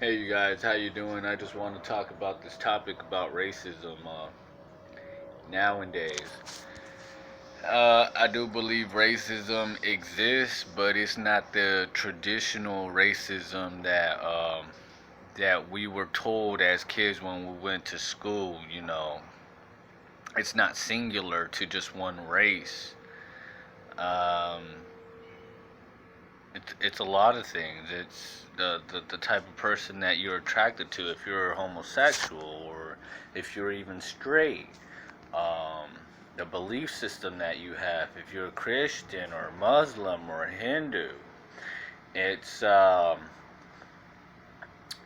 Hey you guys, how you doing? I just want to talk about this topic about racism nowadays. I do believe racism exists, but it's not the traditional racism that we were told as kids when we went to school. It's not singular to just one race. Um, it's a lot of things. It's the type of person that you're attracted to if you're homosexual or if you're even straight. Um, the belief system that you have if you're a Christian or Muslim or Hindu. It's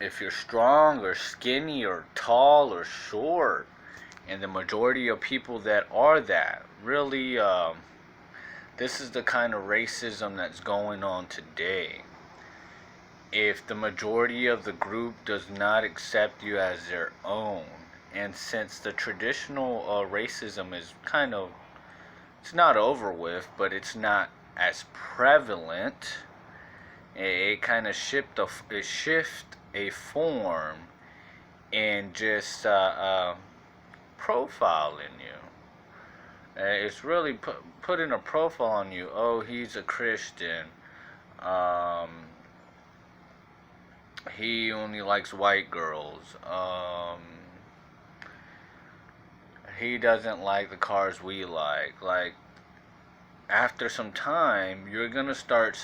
if you're strong or skinny or tall or short. And the majority of people that are that really this is the kind of racism that's going on today. If the majority of the group does not accept you as their own, and since the traditional racism is it's not over with, but it's not as prevalent, it kind of shift a form and just profiling you. It's really putting a profile on you. Oh, he's a Christian. Um, he only likes white girls. He doesn't like the cars we like. Like, after some time, you're gonna start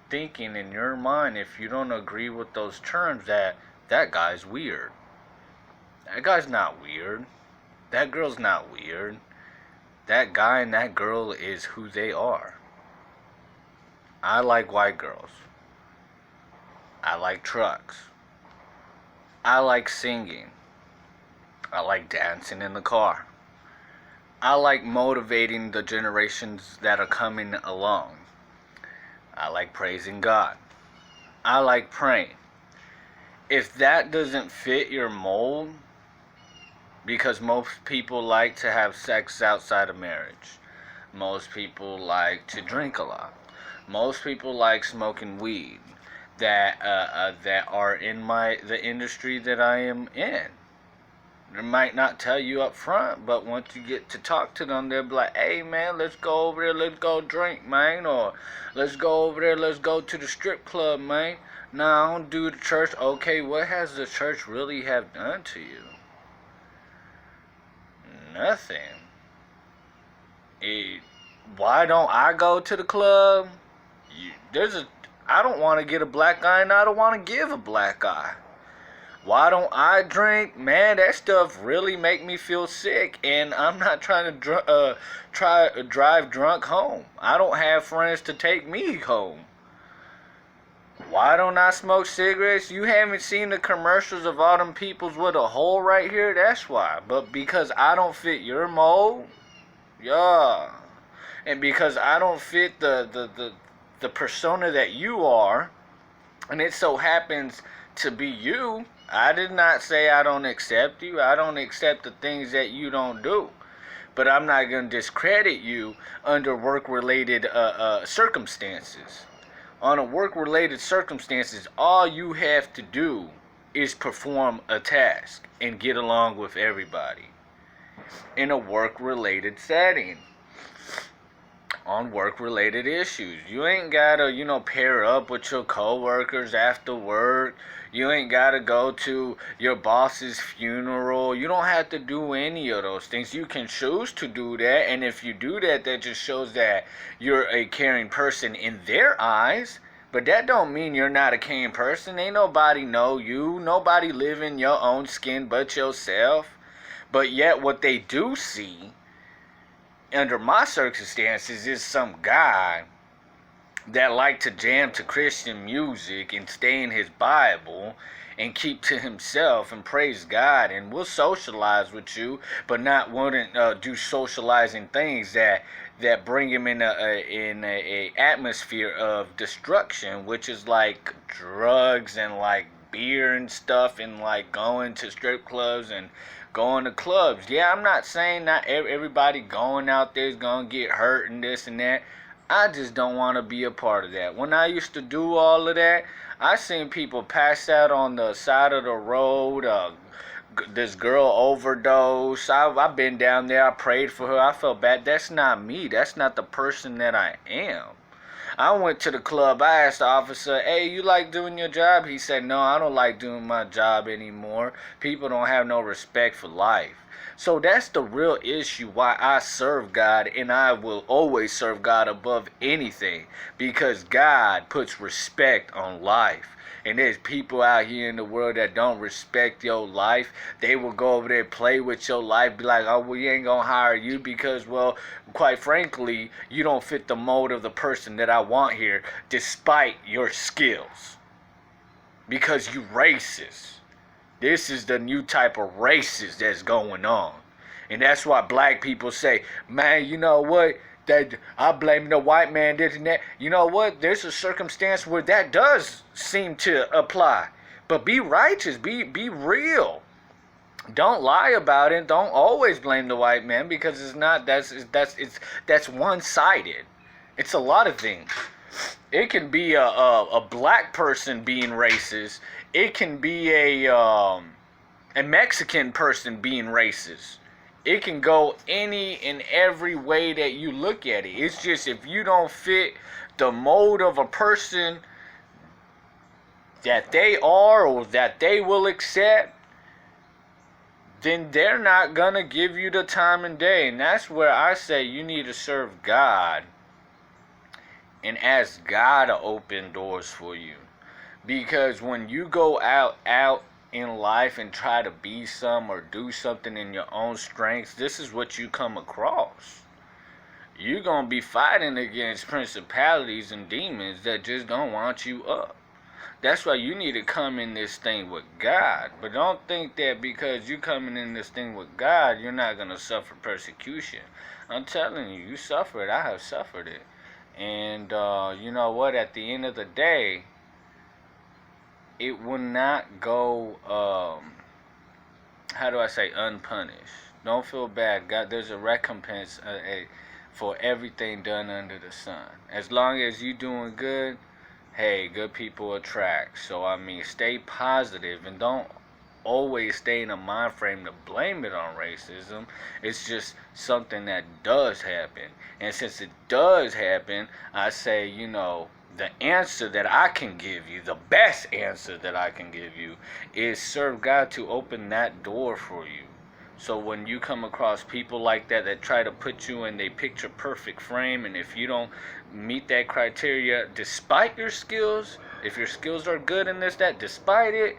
thinking in your mind, if you don't agree with those terms, that guy's weird. That guy's not weird. That girl's not weird. That guy and that girl is who they are. I like white girls. I like trucks. I like singing. I like dancing in the car. I like motivating the generations that are coming along. I like praising God. I like praying. If that doesn't fit your mold, because most people like to have sex outside of marriage. Most people like to drink a lot. Most people like smoking weed that are in the industry that I am in. They might not tell you up front, but once you get to talk to them, they'll be like, hey man, let's go over there, let's go drink, man. Or let's go over there, let's go to the strip club, man. Nah, I don't do the church. Okay, what has the church really have done to you? Nothing. Why don't I go to the club? I don't want to get a black eye, and I don't want to give a black eye. Why don't I drink? Man, that stuff really make me feel sick, and I'm not trying to drive drunk home. I don't have friends to take me home. Why don't I smoke cigarettes? You haven't seen the commercials of all them peoples with a hole right here? That's why. But because I don't fit your mold, yeah. And because I don't fit the persona that you are, and it so happens to be you, I did not say I don't accept you. I don't accept the things that you don't do. But I'm not going to discredit you under work-related circumstances. On a work-related circumstances, all you have to do is perform a task and get along with everybody in a work-related setting. On work-related issues, you ain't gotta, pair up with your coworkers after work. You ain't gotta go to your boss's funeral. You don't have to do any of those things. You can choose to do that, and if you do that, that just shows that you're a caring person in their eyes. But that don't mean you're not a caring person. Ain't nobody know you. Nobody live in your own skin but yourself. But yet what they do see under my circumstances is some guy that like to jam to Christian music and stay in his Bible and keep to himself and praise God, and will socialize with you, but not wouldn't do socializing things that bring him in a atmosphere of destruction, which is like drugs and like beer and stuff, and like going to strip clubs and going to clubs. Yeah, I'm not saying not everybody going out there is gonna get hurt and this and that. I just don't want to be a part of that. When I used to do all of that, I seen people pass out on the side of the road. This girl overdosed. I've been down there. I prayed for her. I felt bad. That's not me. That's not the person that I am. I went to the club. I asked the officer, hey, you like doing your job? He said, no, I don't like doing my job anymore. People don't have no respect for life. So that's the real issue why I serve God, and I will always serve God above anything, because God puts respect on life. And there's people out here in the world that don't respect your life. They will go over there, play with your life, be like, oh, we ain't gonna hire you because, well, quite frankly, you don't fit the mold of the person that I want here, despite your skills. Because you racist. This is the new type of racist that's going on. And that's why black people say, man, you know what? That I blame the white man, this and that. You know what? There's a circumstance where that does seem to apply. But be righteous. Be real. Don't lie about it. Don't always blame the white man, because it's not. That's one-sided. It's a lot of things. It can be a black person being racist. It can be a Mexican person being racist. It can go any and every way that you look at it. It's just, if you don't fit the mold of a person that they are or that they will accept, then they're not going to give you the time and day. And that's where I say you need to serve God and ask God to open doors for you. Because when you go out in life and try to be some or do something in your own strength, this is what you come across. You're going to be fighting against principalities and demons that just don't want you up. That's why you need to come in this thing with God. But don't think that because you're coming in this thing with God, you're not going to suffer persecution. I'm telling you, you suffer it. I have suffered it. And you know what? At the end of the day, it will not go, unpunished. Don't feel bad. God, there's a recompense for everything done under the sun. As long as you're doing good, hey, good people attract. So, I mean, stay positive and don't always stay in a mind frame to blame it on racism. It's just something that does happen. And since it does happen, I say, you know, the answer that I can give you, the best answer that I can give you, is serve God to open that door for you. So when you come across people like that try to put you in a picture perfect frame, and if you don't meet that criteria despite your skills, if your skills are good in this, that, despite it,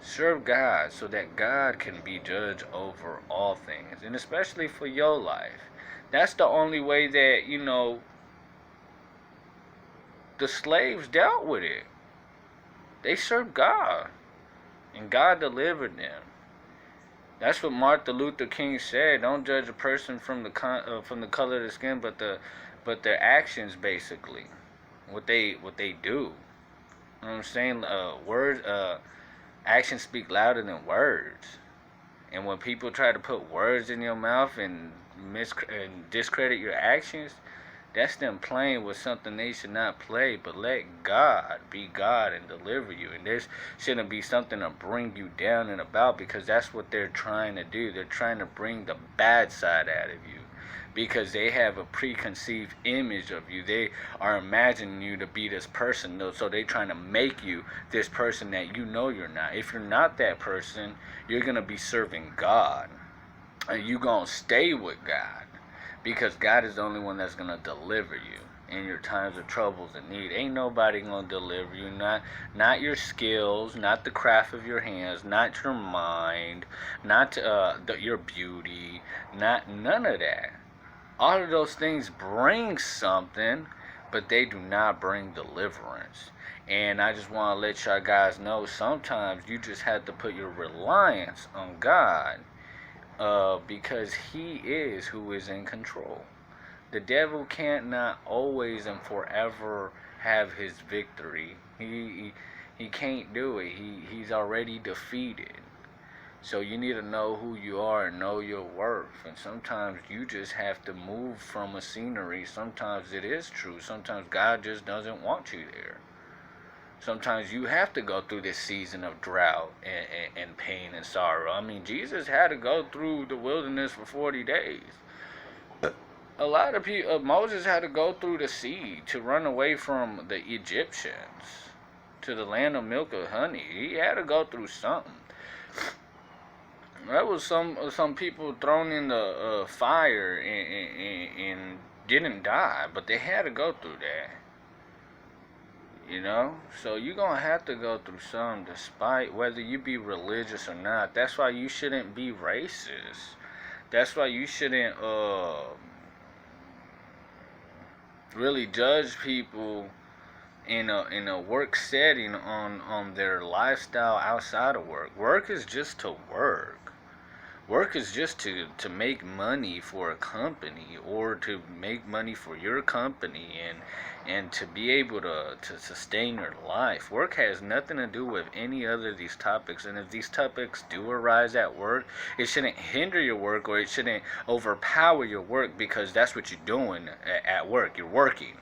serve God so that God can be judge over all things, and especially for your life. That's the only way that, you know, the slaves dealt with it. They served God, and God delivered them. That's what Martin Luther King said. Don't judge a person from the color of their skin, but their actions, basically, what they do. You know what I'm saying? Actions speak louder than words. And when people try to put words in your mouth and discredit your actions, that's them playing with something they should not play. But let God be God and deliver you. And there shouldn't be something to bring you down and about, because that's what they're trying to do. They're trying to bring the bad side out of you, because they have a preconceived image of you. They are imagining you to be this person, so they're trying to make you this person that you know you're not. If you're not that person, you're going to be serving God. And you're going to stay with God, because God is the only one that's going to deliver you in your times of troubles and need. Ain't nobody going to deliver you. Not your skills, not the craft of your hands, not your mind, not your beauty, none of that. All of those things bring something, but they do not bring deliverance. And I just want to let y'all guys know, sometimes you just have to put your reliance on God, because He is who is in control. The devil can't not always and forever have his victory. He can't do it. He's already defeated. So you need to know who you are and know your worth. And sometimes you just have to move from a scenery. Sometimes it is true. Sometimes God just doesn't want you there. Sometimes you have to go through this season of drought and pain and sorrow. I mean, Jesus had to go through the wilderness for 40 days. A lot of people, Moses had to go through the sea to run away from the Egyptians to the land of milk and honey. He had to go through something. That was some people thrown in the fire and didn't die, but they had to go through that. You know, so you're gonna have to go through some, despite whether you be religious or not. That's why you shouldn't be racist. That's why you shouldn't really judge people in a work setting on their lifestyle outside of work. Work is just to work. Work is just to make money for a company, or to make money for your company, and to be able to sustain your life. Work has nothing to do with any other of these topics. And if these topics do arise at work, it shouldn't hinder your work, or it shouldn't overpower your work, because that's what you're doing at work. You're working.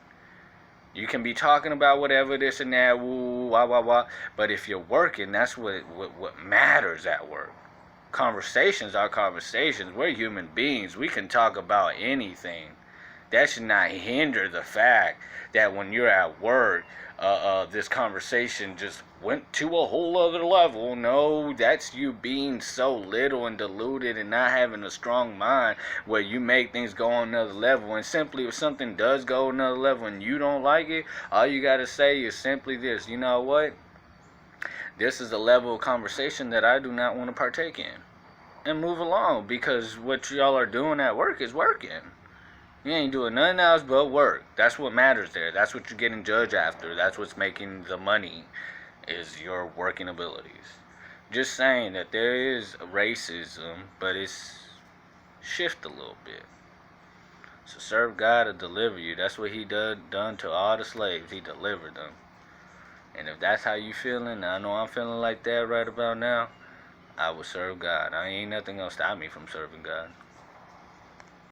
You can be talking about whatever, this and that, woo, wah, wah, wah. But if you're working, that's what matters at work. Conversations are conversations. We're human beings. We can talk about anything. That should not hinder the fact that when you're at work, this conversation just went to a whole other level. No, that's you being so little and deluded and not having a strong mind where you make things go on another level. And simply, if something does go another level and you don't like it, all you got to say is simply this: you know what? This is a level of conversation that I do not want to partake in. And move along, because what y'all are doing at work is working. You ain't doing nothing else but work. That's what matters there. That's what you're getting judged after. That's what's making the money, is your working abilities. Just saying that there is racism, but it's shift a little bit. So serve God to deliver you. That's what he done to all the slaves. He delivered them. And if that's how you feeling, I know I'm feeling like that right about now, I will serve God. I ain't nothing gonna stop me from serving God.